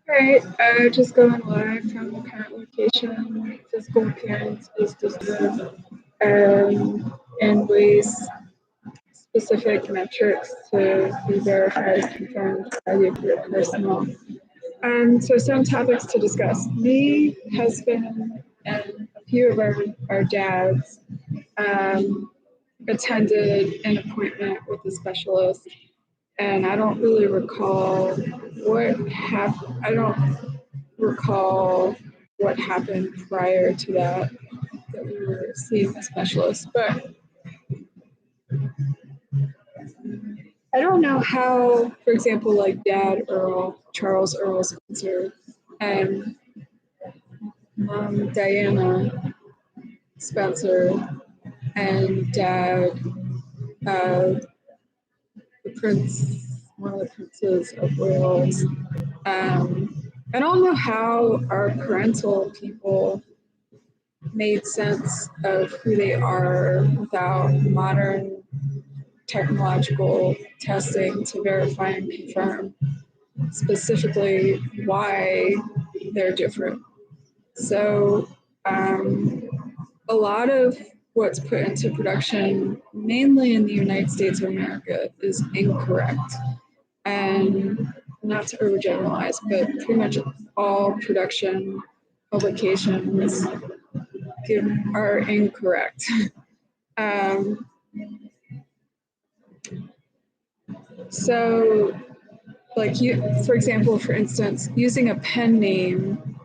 Alright, just going live from the current location. Physical appearance is discerned and weighs specific metrics to be verified, confirmed by the appropriate personnel. So some topics to discuss. Me, husband, and a few of our dads attended an appointment with a specialist, and I don't really recall what happened. I don't recall what happened prior to that we were seeing a specialist, but I don't know how, for example, like Dad Earl, Charles Earl Spencer, and Mom Diana Spencer, and Dad, the prince, one of the princes of Wales. I don't know how our parental people made sense of who they are without modern technological testing to verify and confirm specifically why they're different. So a lot of what's put into production, mainly in the United States of America, is incorrect. And not to overgeneralize, but pretty much all production publications are incorrect. So, like for example, for instance, using a pen name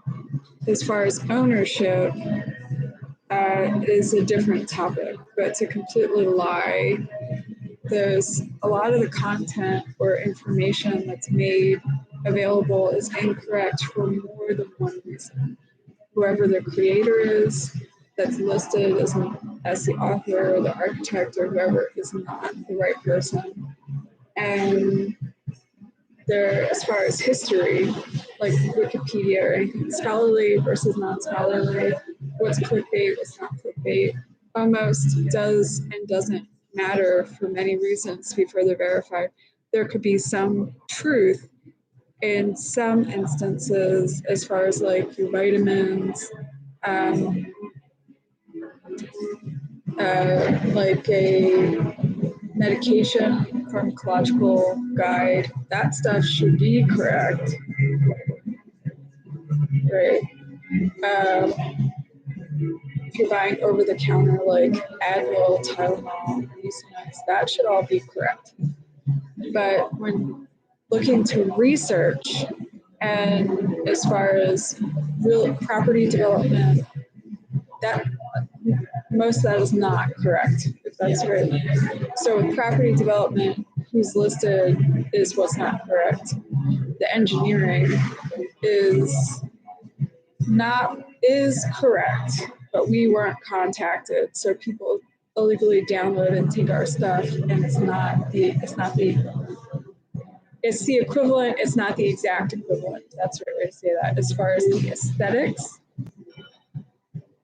as far as ownership is a different topic, but to completely lie, there's a lot of the content or information that's made available is incorrect for more than one reason. Whoever the creator is that's listed as the author or the architect or whoever is not the right person. And there, as far as history, like Wikipedia or anything, scholarly versus non-scholarly, what's clickbait, what's not clickbait, almost does and doesn't matter for many reasons to be further verified. There could be some truth in some instances as far as like your vitamins, like a medication pharmacological guide, that stuff should be correct, right? If you're buying over the counter like Advil, Tylenol, Mucinex, that should all be correct. But when looking to research and as far as real property development, that most of that is not correct, if that's right. So with property development, who's listed is what's not correct. The engineering is correct, but we weren't contacted. So people illegally download and take our stuff, and it's the equivalent, it's not the exact equivalent. That's the right way to say that. As far as the aesthetics,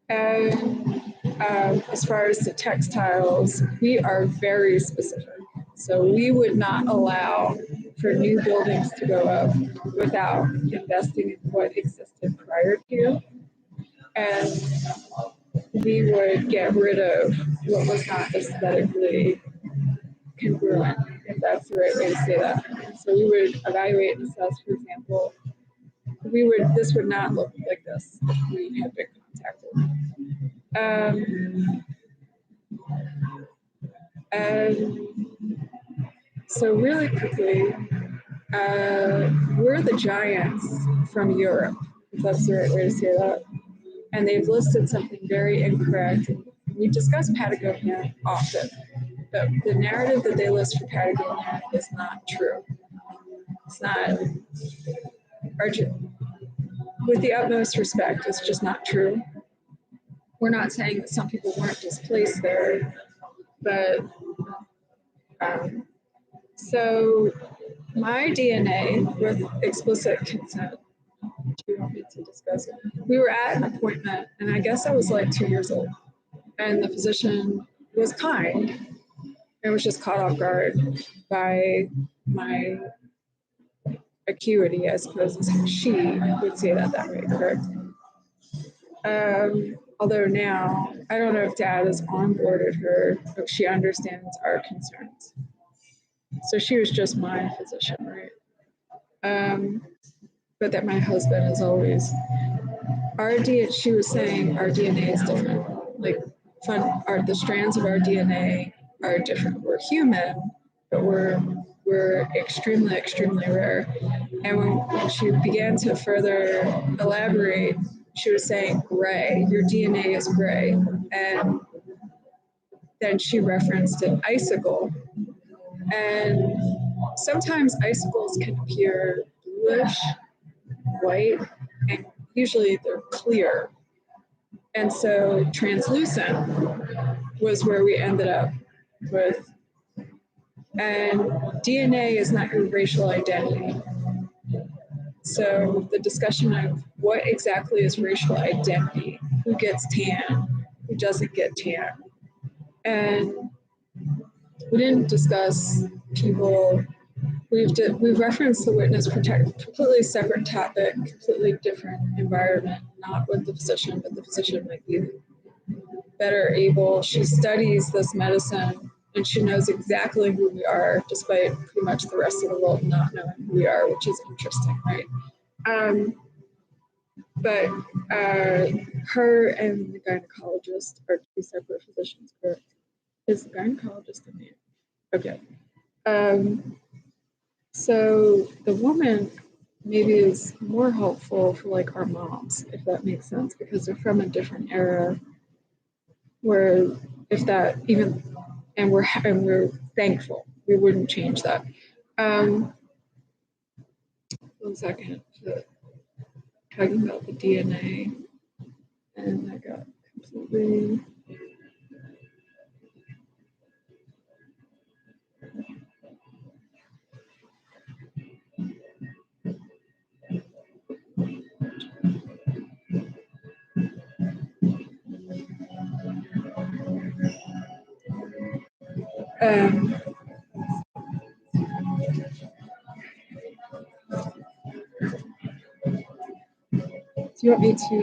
and as far as the textiles, we are very specific. So we would not allow for new buildings to go up without investing in what existed prior to. And we would get rid of what was not aesthetically congruent, if that's the right way to say that. So we would evaluate and assess, for example, this would not look like this if we had been contacted. So really quickly, we're the giants from Europe, if that's the right way to say that. And they've listed something very incorrect. We discuss Patagonia often, but the narrative that they list for Patagonia is not true. It's not, with the utmost respect, it's just not true. We're not saying that some people weren't displaced there, but so my DNA with explicit consent, do you want me to discuss it? We were at an appointment, and I guess I was like 2 years old, and the physician was kind. I was just caught off guard by my acuity, I suppose she would say that way, correct? Although now, I don't know if Dad has onboarded her, but she understands our concerns. So she was just my physician, right? But that my husband is always, she was saying our DNA is different. Like, the strands of our DNA are different. We're human, but we're extremely, extremely rare. And when she began to further elaborate, she was saying, gray, your DNA is gray. And then she referenced an icicle. And sometimes icicles can appear bluish, white, and usually they're clear. And so translucent was where we ended up with. And DNA is not your racial identity. So the discussion of what exactly is racial identity, who gets tan, who doesn't get tan. And we didn't discuss people. We've referenced the witness protection, completely separate topic, completely different environment, not with the physician, but the physician might be better able. She studies this medicine and she knows exactly who we are, despite pretty much the rest of the world not knowing who we are, which is interesting, right? But her and the gynecologist are two separate physicians, correct? Is the gynecologist a man? Okay. So the woman maybe is more helpful for like our moms, if that makes sense, because they're from a different era where if that even, and we're thankful, we wouldn't change that. 1 second, talking about the DNA, and I got completely. Do you want me to?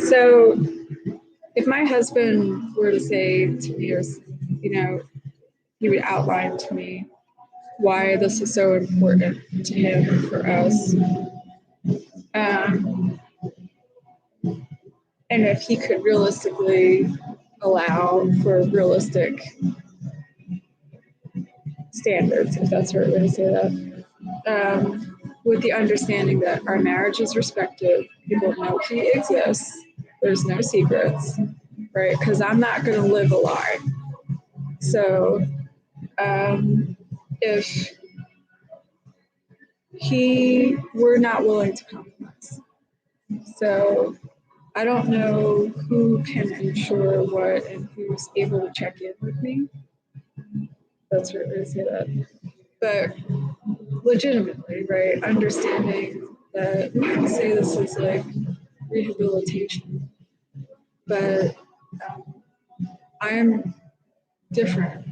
So, if my husband were to say to me, or he would outline to me why this is so important to him, for us, and if he could realistically allow for realistic standards, if that's the right way to say that, with the understanding that our marriage is respected, people know he exists, there's no secrets, right? Because I'm not going to live a lie. So if we're not willing to compromise. So I don't know who can ensure what and who's able to check in with me. That's right, I say that. But legitimately, right, understanding that we can say this is like rehabilitation, but I'm different.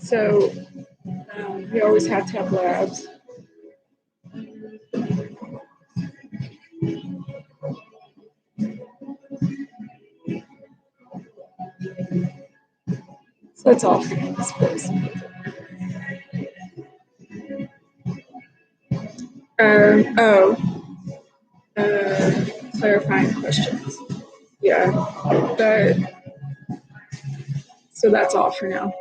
So we always have to have labs. So that's all for me, I suppose. Clarifying questions. Yeah, but so that's all for now.